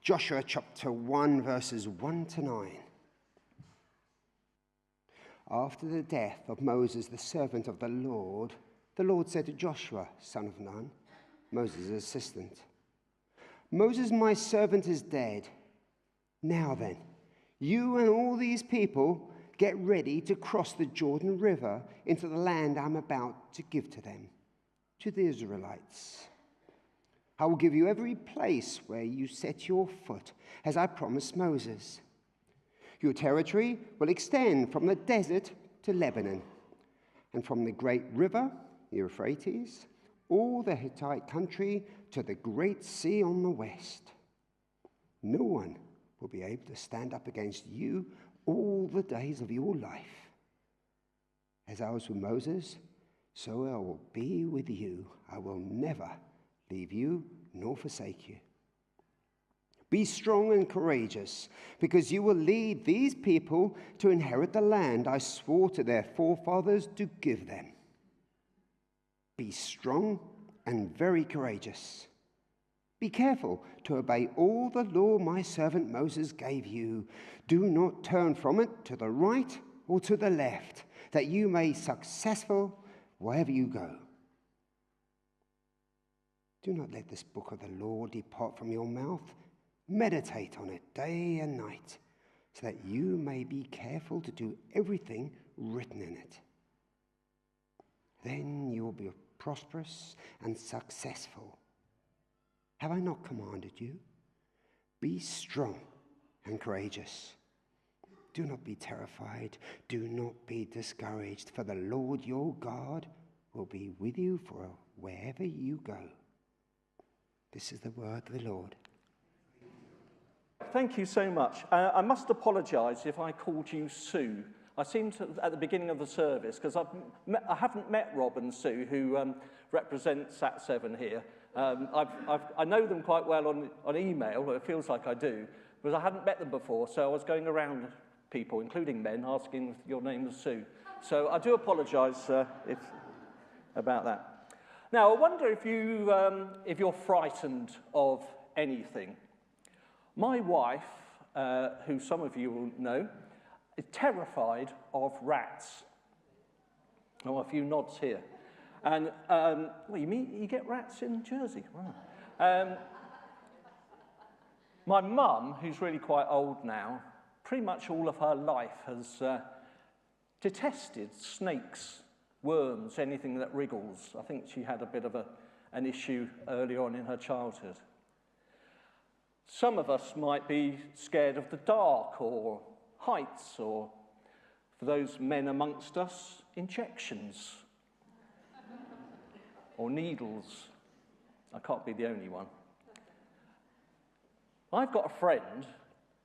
Joshua chapter 1, verses 1 to 9. After the death of Moses, the servant of the Lord said to Joshua, son of Nun, Moses' assistant, Moses, my servant, is dead. Now then, you and all these people get ready to cross the Jordan River into the land I'm about to give to them, to the Israelites. I will give you every place where you set your foot, as I promised Moses. Your territory will extend from the desert to Lebanon, and from the great river, the Euphrates, all the Hittite country to the great sea on the west. No one will be able to stand up against you all the days of your life. As I was with Moses, so I will be with you. I will never leave you nor forsake you. Be strong and courageous, because you will lead these people to inherit the land I swore to their forefathers to give them. Be strong and very courageous. Be careful to obey all the law my servant Moses gave you. Do not turn from it to the right or to the left, that you may be successful wherever you go. Do not let this book of the law depart from your mouth. Meditate on it day and night, so that you may be careful to do everything written in it. Then you will be prosperous and successful. Have I not commanded you? Be strong and courageous. Do not be terrified. Do not be discouraged, for the Lord your God will be with you for wherever you go. This is the word of the Lord. Thank you so much. I must apologise if I called you Sue. I seemed to, at the beginning of the service, because I haven't met Rob and Sue, who represent Sat7 here. I know them quite well on email, it feels like I do, but I hadn't met them before, so I was going around people, including men, asking if your name was Sue. So I do apologise about that. Now, I wonder if you're frightened of anything. My wife, who some of you will know, is terrified of rats. Oh, a few nods here. And, well, you mean you get rats in Jersey? Wow. My mum, who's really quite old now, pretty much all of her life has detested snakes, worms, anything that wriggles. I think she had a bit of an issue early on in her childhood. Some of us might be scared of the dark or heights, or for those men amongst us, injections or needles. I can't be the only one. I've got a friend,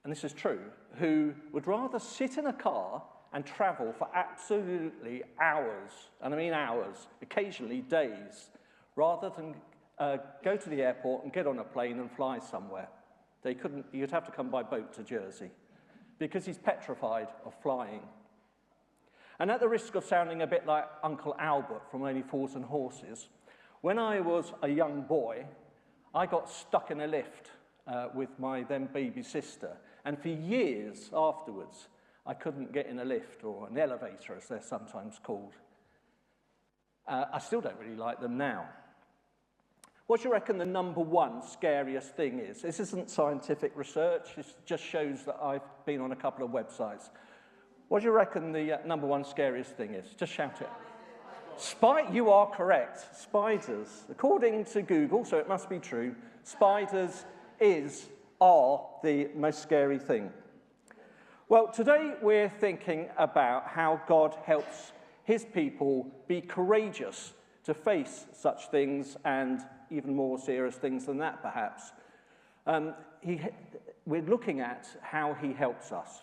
and this is true, who would rather sit in a car and travel for absolutely hours, and I mean hours, occasionally days, rather than go to the airport and get on a plane and fly somewhere. You'd have to come by boat to Jersey, because he's petrified of flying. And at the risk of sounding a bit like Uncle Albert from Only Fools and Horses, when I was a young boy, I got stuck in a lift with my then baby sister, and for years afterwards, I couldn't get in a lift, or an elevator as they're sometimes called. I still don't really like them now. What do you reckon the number one scariest thing is? This isn't scientific research, this just shows that I've been on a couple of websites. What do you reckon the number one scariest thing is? Just shout it. You are correct. Spiders. According to Google, so it must be true, spiders are the most scary thing. Well, today we're thinking about how God helps his people be courageous to face such things, and even more serious things than that, perhaps. We're looking at how he helps us.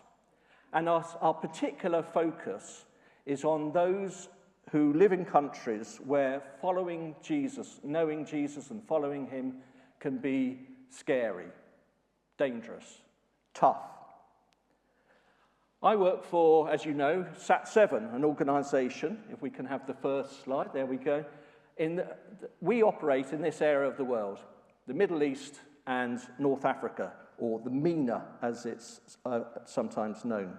And our particular focus is on those who live in countries where following Jesus, knowing Jesus and following him can be scary, dangerous, tough. I work for, as you know, Sat7, an organisation. If we can have the first slide, there we go. We operate in this area of the world, the Middle East and North Africa, or the MENA as it's sometimes known.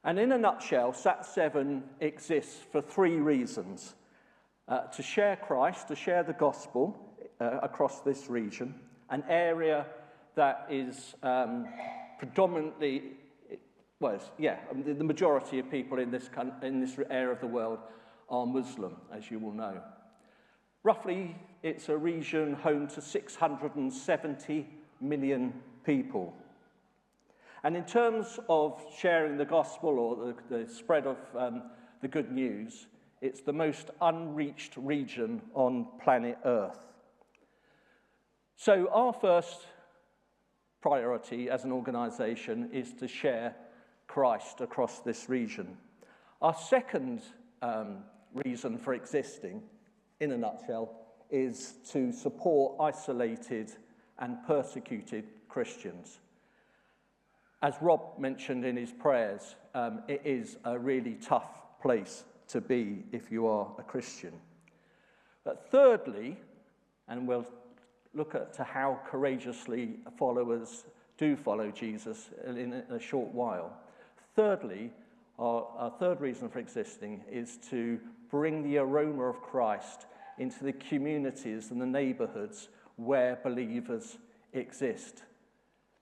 And in a nutshell, SAT7 exists for three reasons. To share Christ, to share the gospel across this region, an area that is predominantly, the majority of people in this area of the world are Muslim, as you will know. Roughly, it's a region home to 670 million people. And in terms of sharing the gospel or the spread of the good news, it's the most unreached region on planet Earth. So our first priority as an organisation is to share Christ across this region. Our second reason for existing, in a nutshell, is to support isolated and persecuted Christians. As Rob mentioned in his prayers, it is a really tough place to be if you are a Christian. But thirdly, and we'll look at how courageously followers do follow Jesus in a short while. Thirdly, our third reason for existing is to bring the aroma of Christ into the communities and the neighbourhoods where believers exist.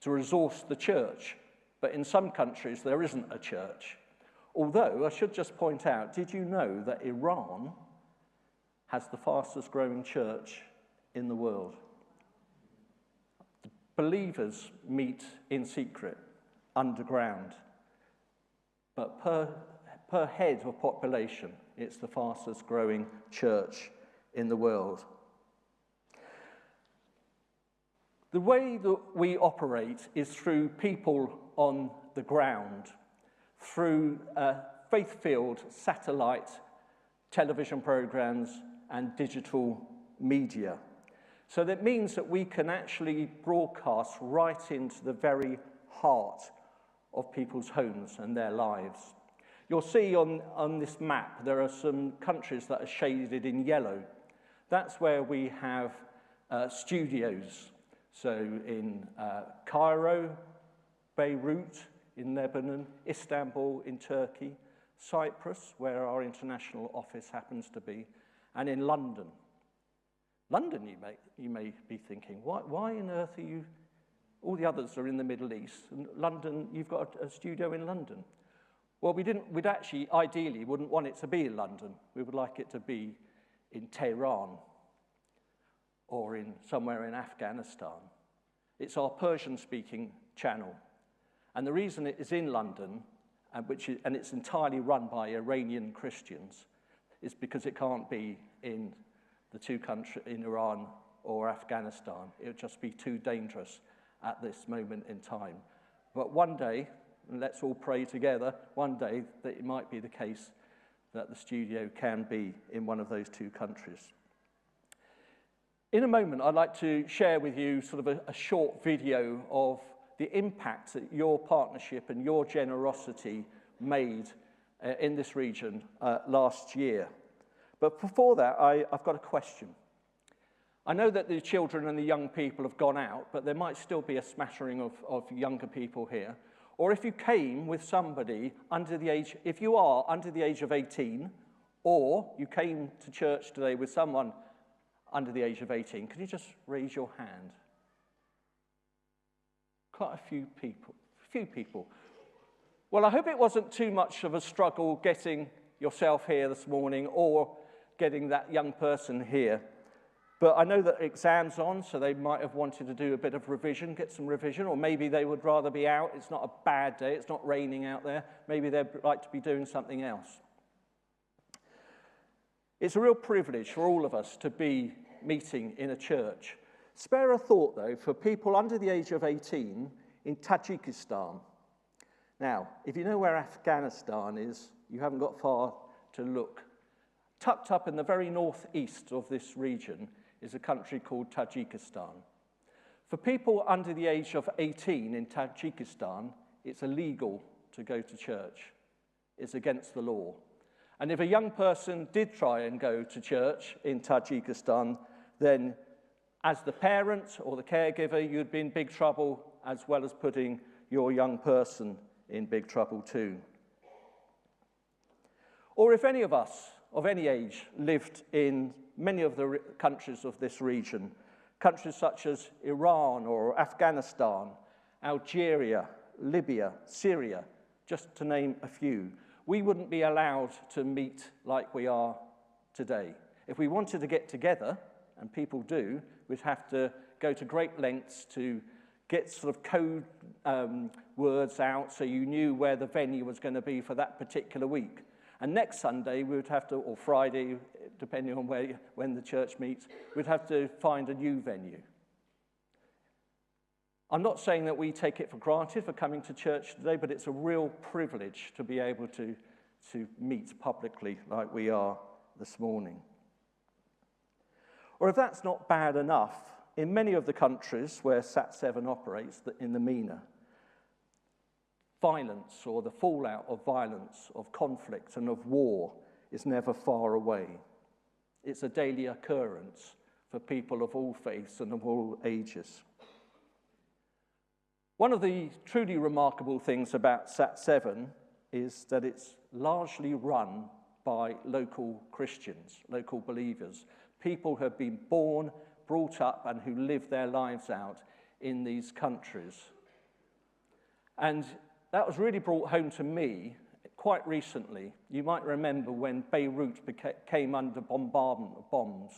To resource the church, but in some countries there isn't a church. Although, I should just point out, did you know that Iran has the fastest growing church in the world? The believers meet in secret, underground. But per head of population, it's the fastest growing church in the world. The way that we operate is through people on the ground, through faith-filled satellite television programs and digital media. So that means that we can actually broadcast right into the very heart of people's homes and their lives. You'll see on this map there are some countries that are shaded in yellow. That's where we have studios. So in Cairo, Beirut in Lebanon, Istanbul in Turkey, Cyprus, where our international office happens to be, and in London. London, you may be thinking, why on earth are you... All the others are in the Middle East. And London, you've got a studio in London. Well, we'd actually, ideally, wouldn't want it to be in London. We would like it to be in Tehran or somewhere in Afghanistan. It's our Persian-speaking channel. And the reason it is in London, and it's entirely run by Iranian Christians, is because it can't be in the two countries, in Iran or Afghanistan. It would just be too dangerous at this moment in time. But one day, and let's all pray together, one day that it might be the case that the studio can be in one of those two countries. In a moment, I'd like to share with you sort of a short video of the impact that your partnership and your generosity made in this region last year. But before that, I've got a question. I know that the children and the young people have gone out, but there might still be a smattering of younger people here. Or if you came with somebody if you are under the age of 18, or you came to church today with someone under the age of 18, can you just raise your hand? Quite a few people. Well, I hope it wasn't too much of a struggle getting yourself here this morning or getting that young person here. But I know that exams on, so they might have wanted to do a bit of revision, get some revision, or maybe they would rather be out. It's not a bad day, it's not raining out there. Maybe they'd like to be doing something else. It's a real privilege for all of us to be meeting in a church. Spare a thought, though, for people under the age of 18 in Tajikistan. Now, if you know where Afghanistan is, you haven't got far to look. Tucked up in the very northeast of this region is a country called Tajikistan. For people under the age of 18 in Tajikistan, it's illegal to go to church. It's against the law. And if a young person did try and go to church in Tajikistan, then As the parent or the caregiver, you'd be in big trouble, as well as putting your young person in big trouble too. Or if any of us of any age lived in many of the countries of this region, countries such as Iran or Afghanistan, Algeria, Libya, Syria, just to name a few, we wouldn't be allowed to meet like we are today. If we wanted to get together, and people do, we'd have to go to great lengths to get sort of code words out so you knew where the venue was going to be for that particular week. And next Sunday, we would have to, or Friday, depending on when the church meets, we'd have to find a new venue. I'm not saying that we take it for granted for coming to church today, but it's a real privilege to be able to meet publicly like we are this morning. Or if that's not bad enough, in many of the countries where Sat7 operates, in the MENA, violence or the fallout of violence, of conflict and of war is never far away. It's a daily occurrence for people of all faiths and of all ages. One of the truly remarkable things about Sat7 is that it's largely run by local Christians, local believers, people who have been born, brought up, and who live their lives out in these countries. And that was really brought home to me quite recently. You might remember when Beirut came under bombardment of bombs,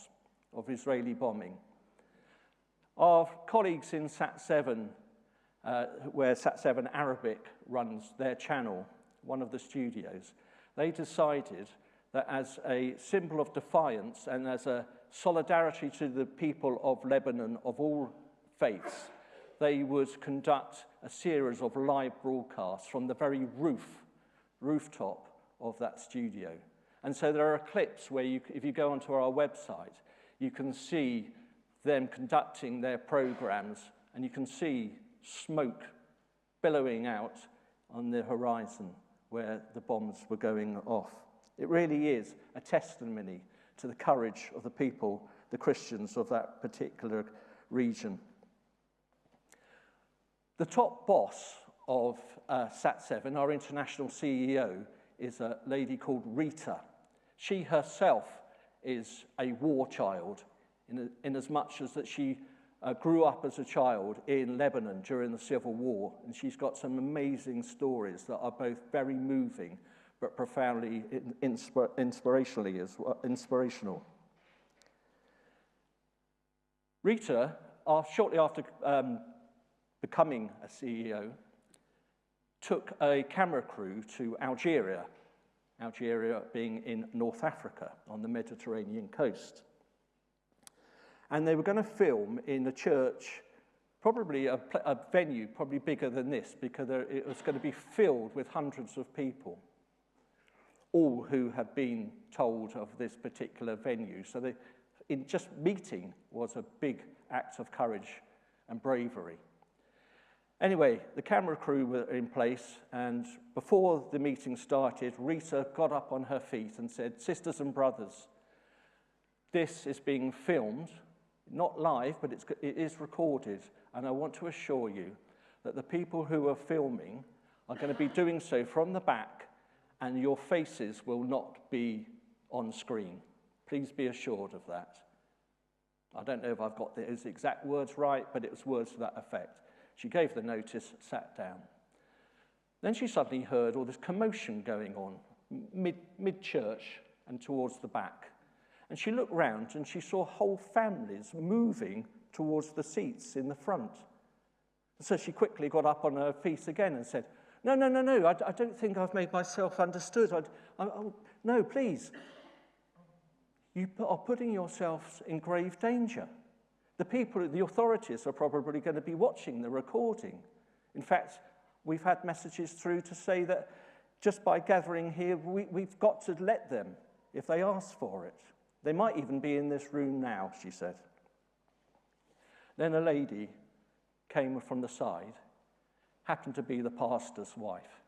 of Israeli bombing. Our colleagues in Sat7, where Sat7 Arabic runs their channel, one of the studios, they decided that as a symbol of defiance and as a solidarity to the people of Lebanon of all faiths, they would conduct a series of live broadcasts from the very rooftop of that studio. And so there are clips where if you go onto our website, you can see them conducting their programs, and you can see smoke billowing out on the horizon where the bombs were going off. It really is a testimony to the courage of the people, the Christians of that particular region. The top boss of Sat7, our international CEO, is a lady called Rita. She herself is a war child, in as much as that she grew up as a child in Lebanon during the Civil War, and she's got some amazing stories that are both very moving but profoundly inspirational. Rita, shortly after becoming a CEO, took a camera crew to Algeria being in North Africa on the Mediterranean coast. And they were going to film in a church, probably a venue probably bigger than this, because it was going to be filled with hundreds of people, all who had been told of this particular venue. So just meeting was a big act of courage and bravery. Anyway, the camera crew were in place, and before the meeting started, Rita got up on her feet and said, "Sisters and brothers, this is being filmed, not live, but it is recorded, and I want to assure you that the people who are filming are going to be doing so from the back, and your faces will not be on screen. Please be assured of that." I don't know if I've got those exact words right, but it was words to that effect. She gave the notice, sat down. Then she suddenly heard all this commotion going on mid-church and towards the back. And she looked round and she saw whole families moving towards the seats in the front. So she quickly got up on her feet again and said, No, I don't think I've made myself understood. No, please. You are putting yourselves in grave danger. The authorities are probably going to be watching the recording. In fact, we've had messages through to say that just by gathering here, we've got to let them if they ask for it. They might even be in this room now, she said. Then a lady came from the side, happened to be the pastor's wife.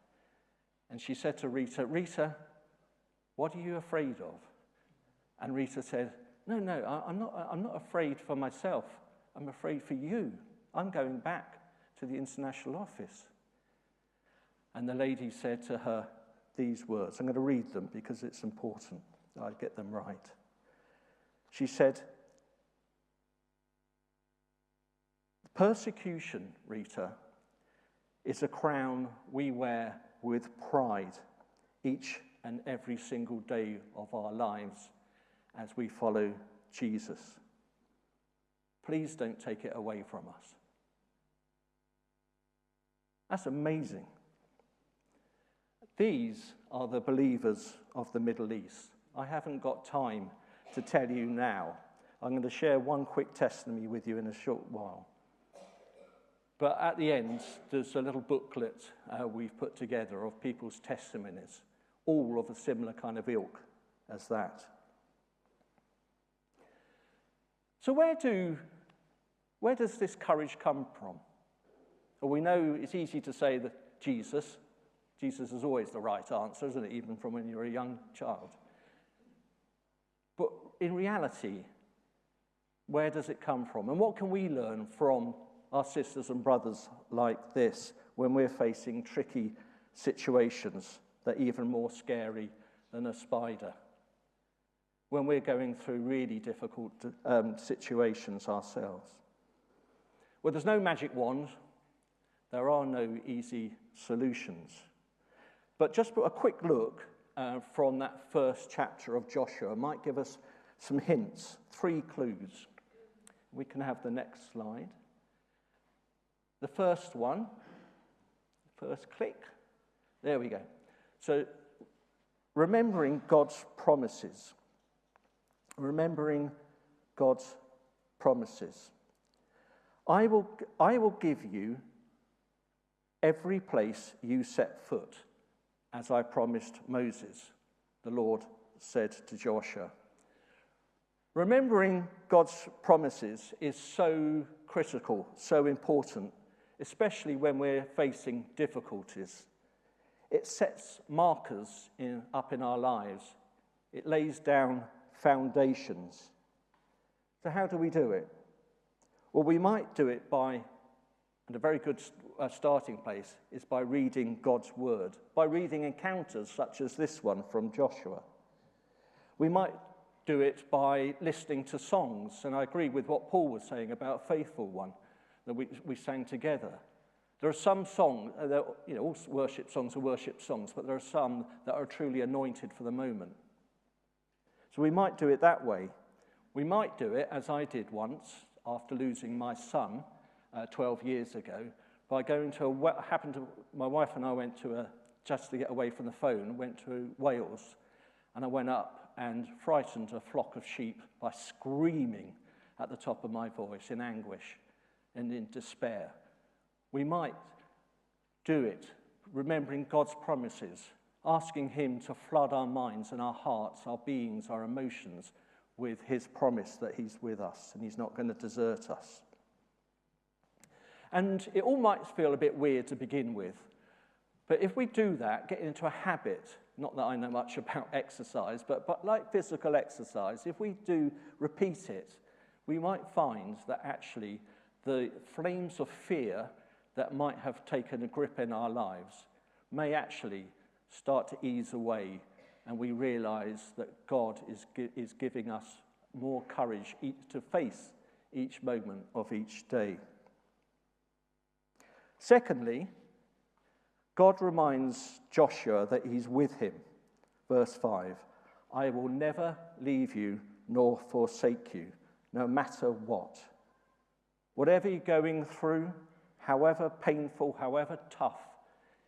And she said to Rita, "Rita, what are you afraid of?" And Rita said, No, I'm not afraid for myself. I'm afraid for you. I'm going back to the international office. And the lady said to her these words. I'm going to read them because it's important that I get them right. She said, "Persecution, Rita, is a crown we wear with pride each and every single day of our lives as we follow Jesus. Please don't take it away from us." That's amazing. These are the believers of the Middle East. I haven't got time to tell you now. I'm going to share one quick testimony with you in a short while. But at the end, there's a little booklet we've put together of people's testimonies, all of a similar kind of ilk as that. So where does this courage come from? Well, we know it's easy to say that Jesus is always the right answer, isn't it, even from when you're a young child. But in reality, where does it come from? And what can we learn from our sisters and brothers like this when we're facing tricky situations that are even more scary than a spider? When we're going through really difficult situations ourselves? Well, there's no magic wand. There are no easy solutions. But just a quick look from that first chapter of Joshua might give us some hints, 3 clues. We can have the next slide. The first one, first click, there we go. So, remembering God's promises. Remembering God's promises. I will give you every place you set foot, as I promised Moses, the Lord said to Joshua. Remembering God's promises is so critical, so important, especially when we're facing difficulties. It sets markers up in our lives. It lays down foundations. So how do we do it? Well, we might do it by, and a very good starting place is by reading God's word, by reading encounters such as this one from Joshua. We might do it by listening to songs, and I agree with what Paul was saying about Faithful One that we sang together. There are some songs, all worship songs are worship songs, but there are some that are truly anointed for the moment. So we might do it that way. We might do it, as I did once, after losing my son 12 years ago, by going to my wife and I went to just to get away from the phone, went to Wales, and I went up and frightened a flock of sheep by screaming at the top of my voice in anguish and in despair. We might do it remembering God's promises, asking him to flood our minds and our hearts, our beings, our emotions with his promise that he's with us and he's not going to desert us. And it all might feel a bit weird to begin with, but if we do that, get into a habit, not that I know much about exercise, but like physical exercise, if we do repeat it, we might find that actually the flames of fear that might have taken a grip in our lives may actually start to ease away, and we realize that God is giving us more courage to face each moment of each day. Secondly, God reminds Joshua that he's with him. Verse 5, I will never leave you nor forsake you, no matter what. Whatever you're going through, however painful, however tough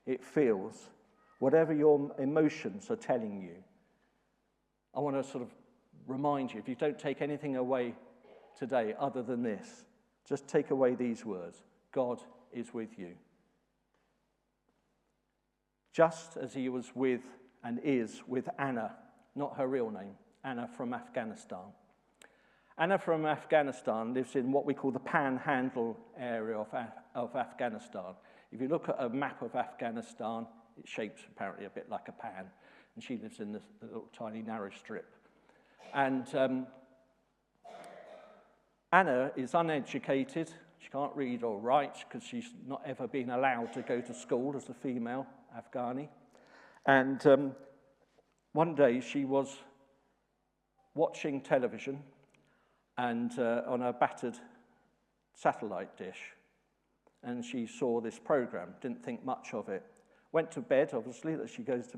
it feels, whatever your emotions are telling you, I want to sort of remind you, if you don't take anything away today other than this, just take away these words. God is with you. Just as he was with and is with Anna, not her real name, Anna from Afghanistan. Anna from Afghanistan lives in what we call the Panhandle area of Afghanistan. If you look at a map of Afghanistan, it's shaped apparently a bit like a pan, and she lives in this little tiny narrow strip. And Anna is uneducated. She can't read or write because she's not ever been allowed to go to school as a female Afghani. And one day she was watching television and on a battered satellite dish, and she saw this program, didn't think much of it. Went to bed, obviously, that she goes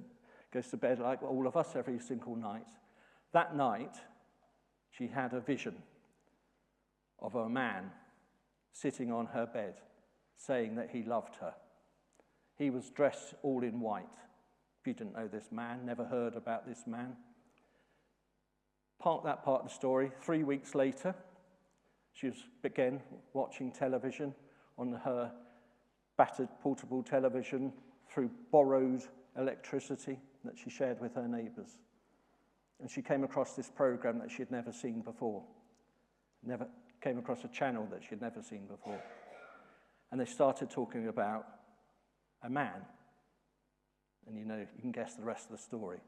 to bed like all of us every single night. That night, she had a vision of a man sitting on her bed, saying that he loved her. He was dressed all in white. If you didn't know this man, never heard about this man. That part of the story. 3 weeks later, she was again watching television on her battered portable television through borrowed electricity that she shared with her neighbours. And she came across this program that she had never seen before. Never came across a channel that she had never seen before. And they started talking about a man. And you can guess the rest of the story.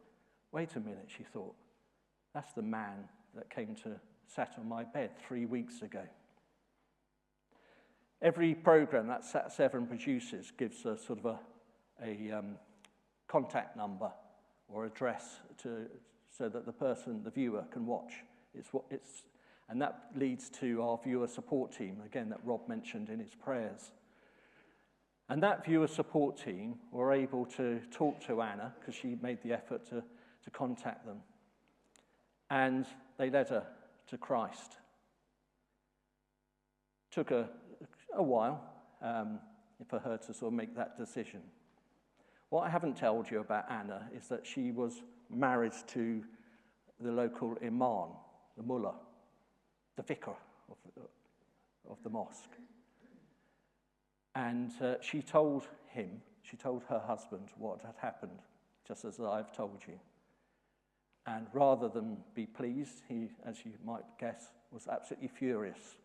Wait a minute, she thought. That's the man that came to sat on my bed 3 weeks ago. Every program that Sat7 produces gives a sort of a contact number or address so that the viewer can watch. And that leads to our viewer support team, again, that Rob mentioned in his prayers. And that viewer support team were able to talk to Anna, because she made the effort to contact them. And they led her to Christ. Took a while for her to sort of make that decision. What I haven't told you about Anna is that she was married to the local imam, the mullah, the vicar of the mosque. And she told her husband what had happened, just as I've told you. And rather than be pleased, he, as you might guess, was absolutely furious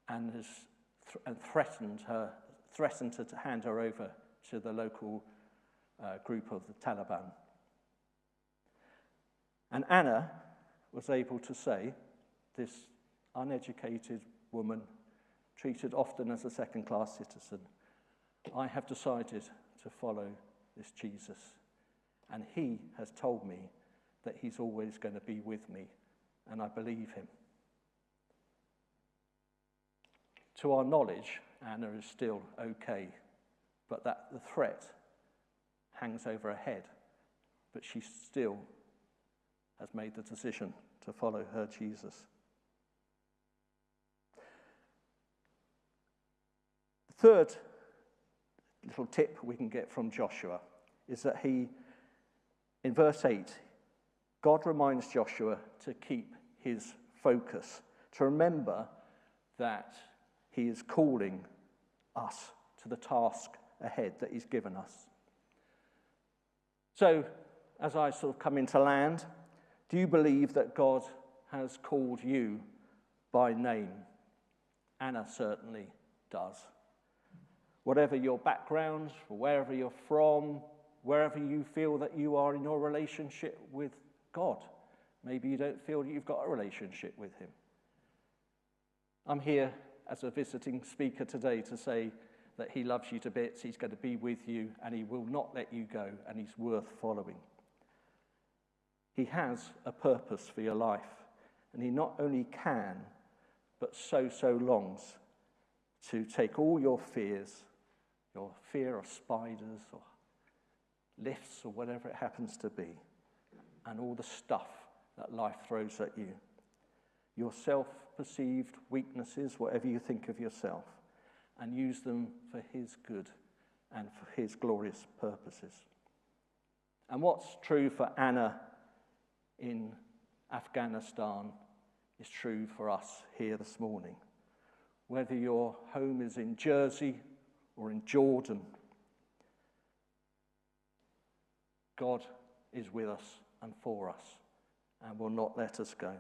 and threatened to hand her over to the local group of the Taliban. And Anna was able to say, this uneducated woman, treated often as a second-class citizen, I have decided to follow this Jesus, and he has told me that he's always going to be with me, and I believe him. To our knowledge, Anna is still okay, but that the threat hangs over her head, but she still has made the decision to follow her Jesus. The third little tip we can get from Joshua is that in verse 8, God reminds Joshua to keep his focus, to remember that he is calling us to the task ahead that he's given us. So, as I sort of come into land, do you believe that God has called you by name? Anna certainly does. Whatever your background, wherever you're from, wherever you feel that you are in your relationship with God, maybe you don't feel you've got a relationship with him. I'm here as a visiting speaker today to say that he loves you to bits, he's going to be with you, and he will not let you go, and he's worth following. He has a purpose for your life, and he not only can, but so longs to take all your fears, your fear of spiders or lifts or whatever it happens to be, and all the stuff that life throws at you, your self-perceived weaknesses, whatever you think of yourself, and use them for his good and for his glorious purposes. And what's true for Anna in Afghanistan is true for us here this morning. Whether your home is in Jersey or in Jordan, God is with us and for us and will not let us go.